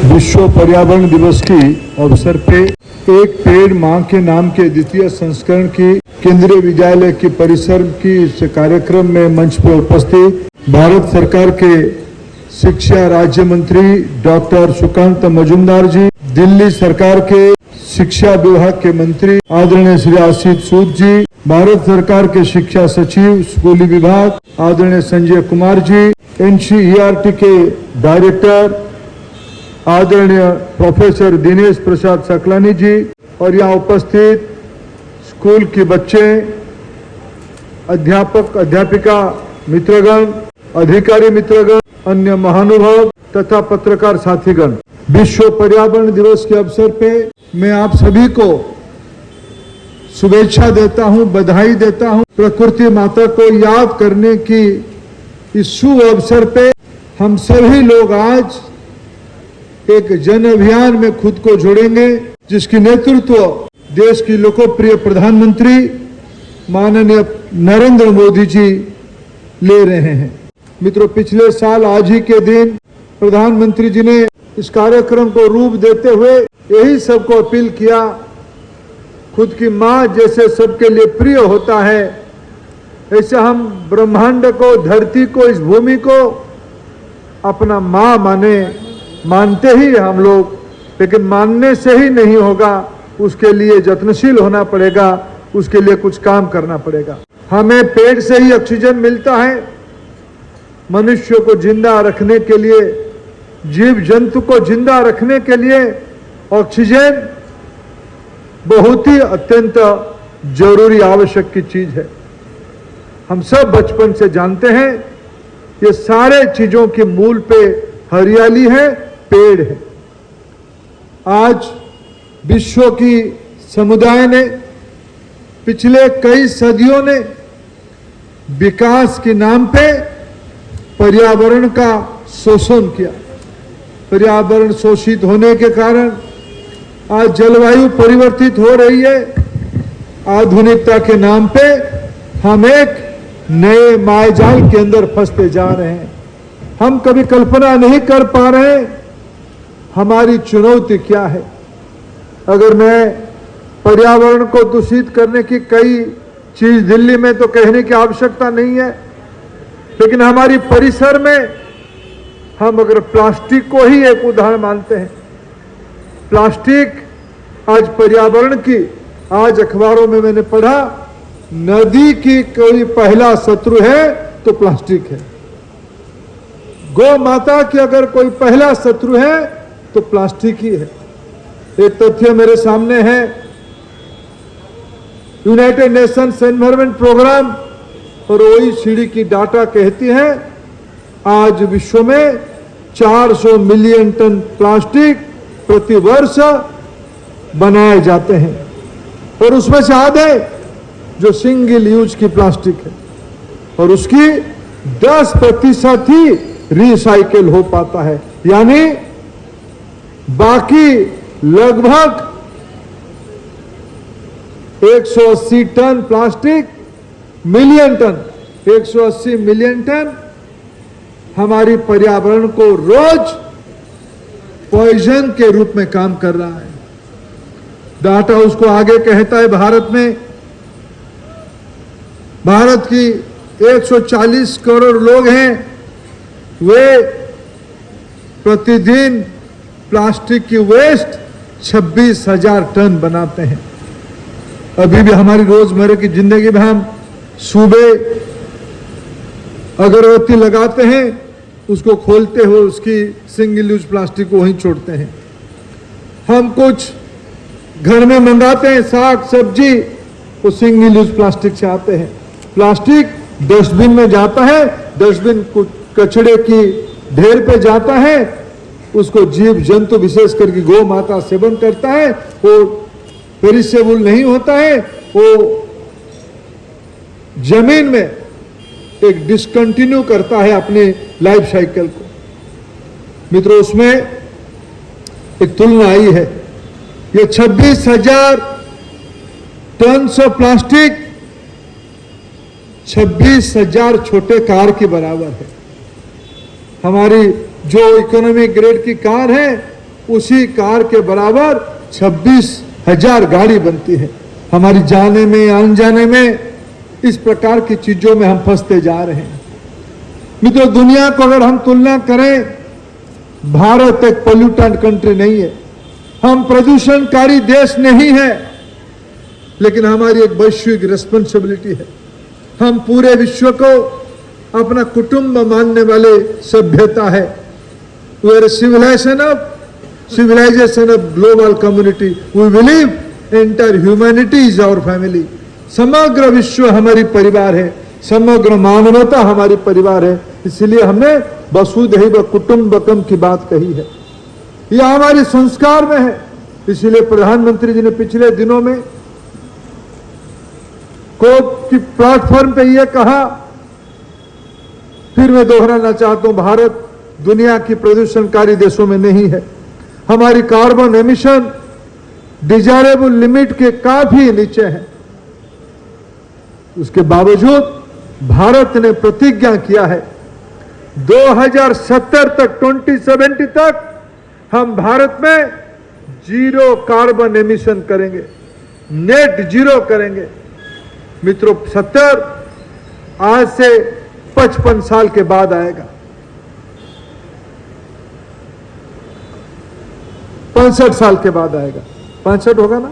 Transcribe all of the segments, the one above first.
विश्व पर्यावरण दिवस की अवसर पे एक पेड़ मां के नाम के द्वितीय संस्करण की केंद्रीय विद्यालय के परिसर की इस कार्यक्रम में मंच पर उपस्थित भारत सरकार के शिक्षा राज्य मंत्री डॉक्टर सुकांत मजूमदार जी, दिल्ली सरकार के शिक्षा विभाग के मंत्री आदरणीय श्री आशीष सूद जी, भारत सरकार के शिक्षा सचिव स्कूली विभाग आदरणीय संजय कुमार जी, NCERT के डायरेक्टर आदरणीय प्रोफेसर दिनेश प्रसाद सकलानी जी और यहाँ उपस्थित स्कूल के बच्चे, अध्यापक अध्यापिका मित्रगण, अधिकारी मित्रगण, अन्य महानुभाव तथा पत्रकार साथीगण, विश्व पर्यावरण दिवस के अवसर पे मैं आप सभी को शुभेच्छा देता हूं, बधाई देता हूं। प्रकृति माता को याद करने की इस शुभ अवसर पे हम सभी लोग आज एक जन अभियान में खुद को जोड़ेंगे, जिसकी नेतृत्व देश की लोकप्रिय प्रधानमंत्री माननीय नरेंद्र मोदी जी ले रहे हैं। मित्रों, पिछले साल आज ही के दिन प्रधानमंत्री जी ने इस कार्यक्रम को रूप देते हुए यही सबको अपील किया, खुद की मां जैसे सबके लिए प्रिय होता है, ऐसे हम ब्रह्मांड को, धरती को, इस भूमि को अपना मां मानते ही हम लोग, लेकिन मानने से ही नहीं होगा, उसके लिए यत्नशील होना पड़ेगा, उसके लिए कुछ काम करना पड़ेगा। हमें पेड़ से ही ऑक्सीजन मिलता है। मनुष्य को जिंदा रखने के लिए, जीव जंतु को जिंदा रखने के लिए ऑक्सीजन बहुत ही अत्यंत जरूरी आवश्यक की चीज है। हम सब बचपन से जानते हैं, ये सारे चीजों के मूल पे हरियाली है, पेड़ है। आज विश्व की समुदाय ने पिछले कई सदियों ने विकास के नाम पे पर्यावरण का शोषण किया। पर्यावरण शोषित होने के कारण आज जलवायु परिवर्तित हो रही है। आधुनिकता के नाम पे हम एक नए मायाजाल के अंदर फंसते जा रहे हैं। हम कभी कल्पना नहीं कर पा रहे हमारी चुनौती क्या है। अगर मैं पर्यावरण को दूषित करने की कई चीज दिल्ली में तो कहने की आवश्यकता नहीं है, लेकिन हमारी परिसर में हम अगर प्लास्टिक को ही एक उदाहरण मानते हैं, प्लास्टिक आज पर्यावरण की, आज अखबारों में मैंने पढ़ा, नदी की कोई पहला शत्रु है तो प्लास्टिक है। गौ माता की अगर कोई पहला शत्रु है तो प्लास्टिक ही है। एक तथ्य मेरे सामने है, यूनाइटेड नेशंस एनवायरनमेंट प्रोग्राम और OECD की डाटा कहती है आज विश्व में 400 मिलियन टन प्लास्टिक प्रति वर्ष बनाए जाते हैं और उसमें से आधे जो सिंगल यूज की प्लास्टिक है और उसकी 10% ही रिसाइकिल हो पाता है, यानी बाकी लगभग 180 ton plastic, million ton, 180 million ton हमारी पर्यावरण को रोज पॉइजन के रूप में काम कर रहा है। डाटा उसको आगे कहता है, भारत की 140 करोड़ लोग हैं, वे प्रतिदिन प्लास्टिक की वेस्ट 26,000 टन बनाते हैं। अभी भी हमारी रोजमर्रा की जिंदगी में हम सुबह अगरबत्ती लगाते हैं, उसको खोलते हुए उसकी सिंगल यूज प्लास्टिक को वहीं छोड़ते हैं। हम कुछ घर में मंगाते हैं, साग सब्जी, वो सिंगल यूज प्लास्टिक से आते हैं। प्लास्टिक डस्टबिन में जाता है, डस्टबिन कचड़े की ढेर पे जाता है, उसको जीव जंतु विशेष करके गौ माता सेवन करता है, वो पेरिशेबल नहीं होता है, वो जमीन में एक डिसकंटिन्यू करता है अपने लाइफ साइकिल को। मित्रों, उसमें एक तुलना आई है, ये 26,000 टन से प्लास्टिक 26,000 छोटे कार के बराबर है। हमारी जो इकोनॉमिक ग्रेड की कार है उसी कार के बराबर 26,000 गाड़ी बनती है। हमारी जाने में अनजाने में इस प्रकार की चीजों में हम फंसते जा रहे हैं। मित्रों, दुनिया को अगर हम तुलना करें, भारत एक पोल्यूटेंट कंट्री नहीं है, हम प्रदूषणकारी देश नहीं है, लेकिन हमारी एक वैश्विक रिस्पॉन्सिबिलिटी है। हम पूरे विश्व को अपना कुटुंब मानने वाले सभ्यता है। We are civilization of global community. We believe entire humanity is our family. समग्र विश्व हमारी परिवार है, समग्र मानवता हमारी परिवार है। इसलिए हमने वसुधैव कुटुंबकम की बात कही है। यह हमारे संस्कार में है। इसलिए प्रधानमंत्री जी ने पिछले दिनों में कोप की प्लेटफॉर्म पे यह कहा, फिर मैं दोहराना चाहता हूं, भारत दुनिया की प्रदूषणकारी देशों में नहीं है। हमारी कार्बन एमिशन डिजायरेबल लिमिट के काफी नीचे है। उसके बावजूद भारत ने प्रतिज्ञा किया है 2070 तक, 2070 तक हम भारत में जीरो कार्बन एमिशन करेंगे, नेट जीरो करेंगे। मित्रों, 70 आज से 55 साल के बाद आएगा। 65 साल के बाद आएगा। 65 होगा ना,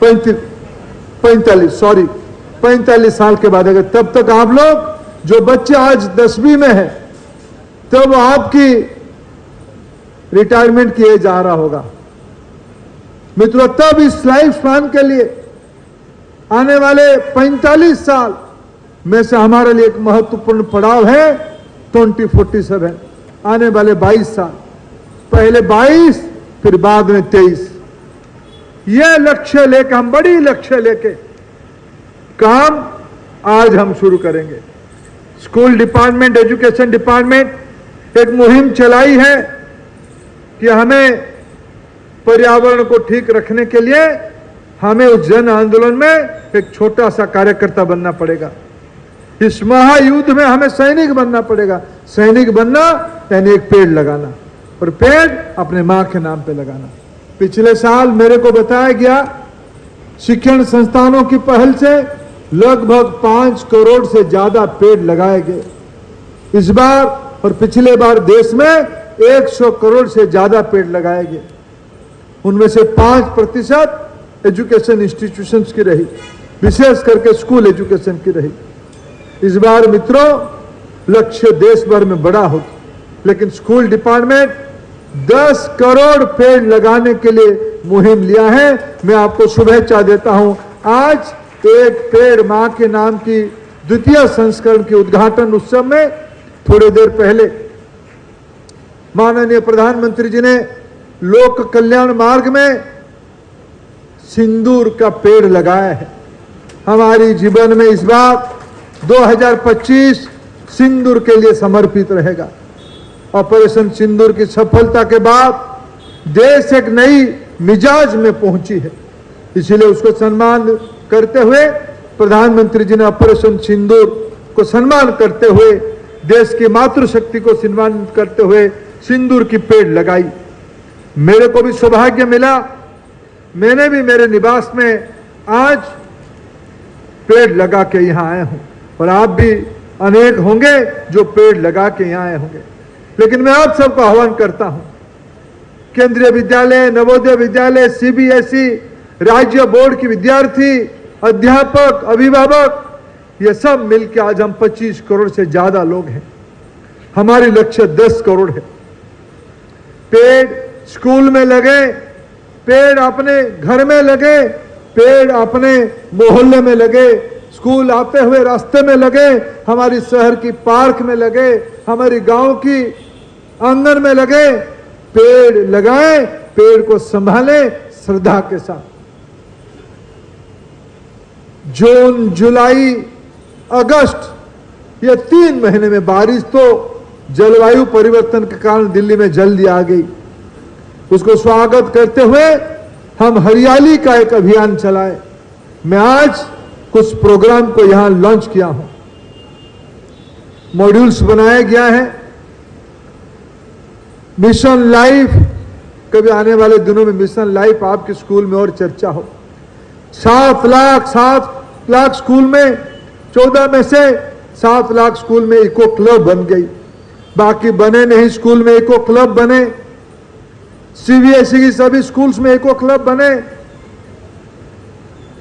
45 साल के बाद आएगा। तब तक आप लोग, जो बच्चे आज 10वीं में है, तब आपकी रिटायरमेंट की एज आ रहा होगा। मित्रों, तब इस लाइफ स्पैन के लिए आने वाले 45 साल में से हमारे लिए एक महत्वपूर्ण पड़ाव है 2047, आने वाले 22 साल, पहले 22 फिर बाद में 23। यह लक्ष्य लेकर, हम बड़ी लक्ष्य लेके काम आज हम शुरू करेंगे। स्कूल डिपार्टमेंट, एजुकेशन डिपार्टमेंट एक मुहिम चलाई है कि हमें पर्यावरण को ठीक रखने के लिए हमें उस जन आंदोलन में एक छोटा सा कार्यकर्ता बनना पड़ेगा। इस महायुद्ध में हमें सैनिक बनना पड़ेगा। सैनिक बनना यानी एक पेड़ लगाना, और पेड़ अपने मां के नाम पे लगाना। पिछले साल मेरे को बताया गया, शिक्षण संस्थानों की पहल से लगभग 5 करोड़ से ज्यादा पेड़ लगाए गए। इस बार और पिछले बार देश में 100 करोड़ से ज्यादा पेड़ लगाए गए। उनमें से 5% एजुकेशन इंस्टीट्यूशंस की रही, विशेष करके स्कूल एजुकेशन की रही। इस बार मित्रों, लक्ष्य देश भर में बड़ा होगा, लेकिन स्कूल डिपार्टमेंट 10 करोड़ पेड़ लगाने के लिए मुहिम लिया है। मैं आपको शुभेच्छा देता हूं। आज एक पेड़ मां के नाम की द्वितीय संस्करण के उद्घाटन उत्सव में थोड़ी देर पहले माननीय प्रधानमंत्री जी ने लोक कल्याण मार्ग में सिंदूर का पेड़ लगाया है। हमारी जीवन में इस बार 2025 सिंदूर के लिए समर्पित रहेगा। ऑपरेशन सिंदूर की सफलता के बाद देश एक नई मिजाज में पहुंची है। इसलिए उसको सम्मान करते हुए प्रधानमंत्री जी ने ऑपरेशन सिंदूर को सम्मान करते हुए, देश की मातृशक्ति को सम्मानित करते हुए सिंदूर की पेड़ लगाई। मेरे को भी सौभाग्य मिला, मैंने भी मेरे निवास में आज पेड़ लगा के यहां आया हूं, और आप भी अनेक होंगे जो पेड़ लगा के यहां आए होंगे। लेकिन मैं आप सबको आह्वान करता हूं, केंद्रीय विद्यालय, नवोदय विद्यालय, सीबीएसई, राज्य बोर्ड के विद्यार्थी, अध्यापक, अभिभावक, ये सब मिलकर आज हम 25 करोड़ से ज्यादा लोग हैं। हमारी लक्ष्य 10 करोड़ है। पेड़ स्कूल में लगे, पेड़ अपने घर में लगे, पेड़ अपने मोहल्ले में लगे, स्कूल आते हुए रास्ते में लगे, हमारी शहर की पार्क में लगे, हमारी गांव की आंगन में लगे। पेड़ लगाएं, पेड़ को संभालें श्रद्धा के साथ। जून, जुलाई, अगस्त, ये 3 महीने में बारिश तो जलवायु परिवर्तन के कारण दिल्ली में जल्दी आ गई। उसको स्वागत करते हुए हम हरियाली का एक अभियान चलाए। मैं आज कुछ प्रोग्राम को यहां लॉन्च किया हूं। मॉड्यूल्स बनाया गया है। मिशन लाइफ कभी आने वाले दिनों में मिशन लाइफ आपके स्कूल में और चर्चा हो। 7 लाख स्कूल में 14 में से 7 लाख स्कूल में इको क्लब बन गई, बाकी बने नहीं स्कूल में इको क्लब बने। सीबीएसई की सभी स्कूल्स में इको क्लब बने।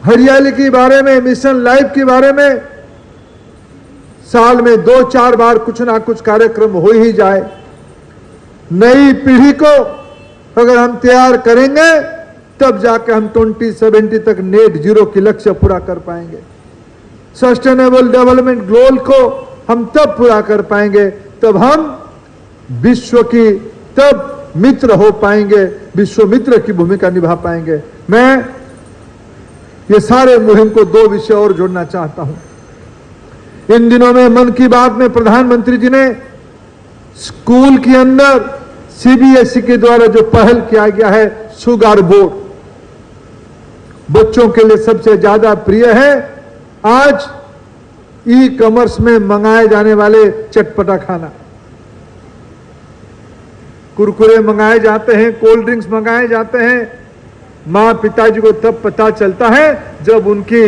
हरियाली के बारे में, मिशन लाइफ के बारे में साल में 2-4 बार कुछ ना कुछ कार्यक्रम हो ही जाए। नई पीढ़ी को अगर हम तैयार करेंगे तब जाके हम 2070 तक नेट जीरो की लक्ष्य पूरा कर पाएंगे। सस्टेनेबल डेवलपमेंट गोल को हम तब पूरा कर पाएंगे तब हम विश्व की तब मित्र हो पाएंगे, विश्व मित्र की भूमिका निभा पाएंगे। मैं ये सारे मुहिम को 2 विषय और जोड़ना चाहता हूं। इन दिनों में मन की बात में प्रधानमंत्री जी ने स्कूल के अंदर सीबीएसई के द्वारा जो पहल किया गया है शुगर बोर्ड, बच्चों के लिए सबसे ज्यादा प्रिय है। आज ई कॉमर्स में मंगाए जाने वाले चटपटा खाना, कुरकुरे मंगाए जाते हैं, कोल्ड ड्रिंक्स मंगाए जाते हैं, माँ पिताजी को तब पता चलता है जब उनकी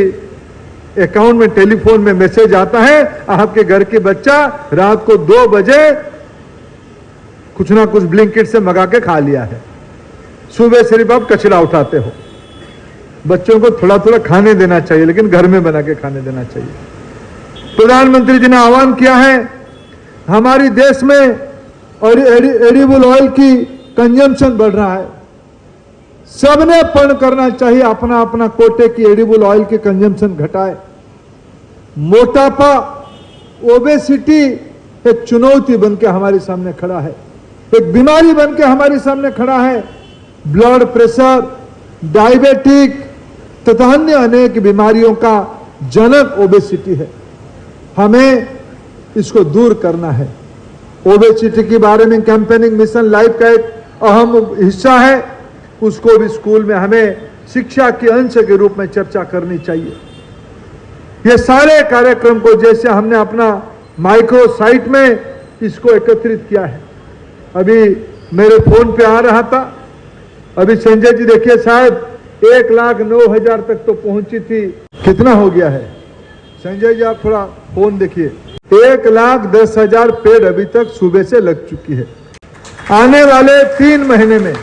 अकाउंट में टेलीफोन में मैसेज आता है आपके घर के बच्चा रात को 2 बजे कुछ ना कुछ ब्लिंकिट से मंगा के खा लिया है। सुबह सिर्फ आप कचरा उठाते हो। बच्चों को थोड़ा थोड़ा खाने देना चाहिए, लेकिन घर में बना के खाने देना चाहिए। प्रधानमंत्री जी ने आह्वान किया है, हमारी देश में एडिबल ऑयल की कंजम्पशन बढ़ रहा है। सबने पण करना चाहिए, अपना अपना कोटे की एडिबल ऑयल की कंजम्पशन घटाए। मोटापा, ओबेसिटी एक चुनौती बनकर हमारे सामने खड़ा है, एक बीमारी बनकर हमारे सामने खड़ा है। ब्लड प्रेशर, डायबिटिक तथा अन्य अनेक बीमारियों का जनक ओबेसिटी है। हमें इसको दूर करना है। ओबेसिटी के बारे में कैंपेनिंग मिशन लाइफ का एक अहम हिस्सा है, उसको भी स्कूल में हमें शिक्षा के अंश के रूप में चर्चा करनी चाहिए। ये सारे कार्यक्रम को जैसे हमने अपना माइक्रो साइट में इसको एकत्रित किया है। अभी मेरे फोन पे आ रहा था, अभी संजय जी देखिए साहब 1,09,000 तक तो पहुंची थी, कितना हो गया है संजय जी? आप थोड़ा फोन देखिए, 1,10,000 पेड़ अभी तक सुबह से लग चुकी है। आने वाले 3 महीने में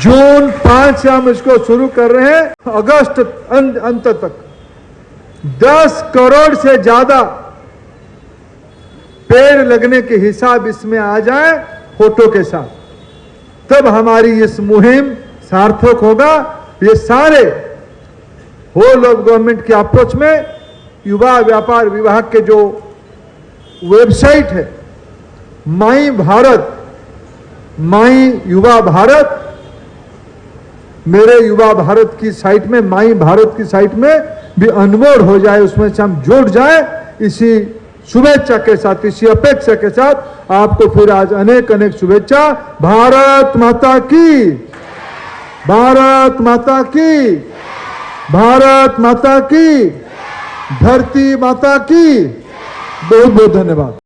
जून 5 से हम इसको शुरू कर रहे हैं, अगस्त अंत तक 10 करोड़ से ज्यादा पेड़ लगने के हिसाब इसमें आ जाए फोटो के साथ, तब हमारी इस मुहिम सार्थक होगा। ये सारे होल ऑफ गवर्नमेंट के अप्रोच में युवा व्यापार विभाग के जो वेबसाइट है माई भारत, माई युवा भारत, मेरे युवा भारत की साइट में, माई भारत की साइट में भी अनमोड हो जाए, उसमें से हम जुड़ जाए। इसी शुभेच्छा के साथ, इसी अपेक्षा के साथ आपको फिर आज अनेक अनेक शुभेच्छा। भारत माता की, भारत माता की, भारत माता की, धरती माता की। बहुत बहुत धन्यवाद।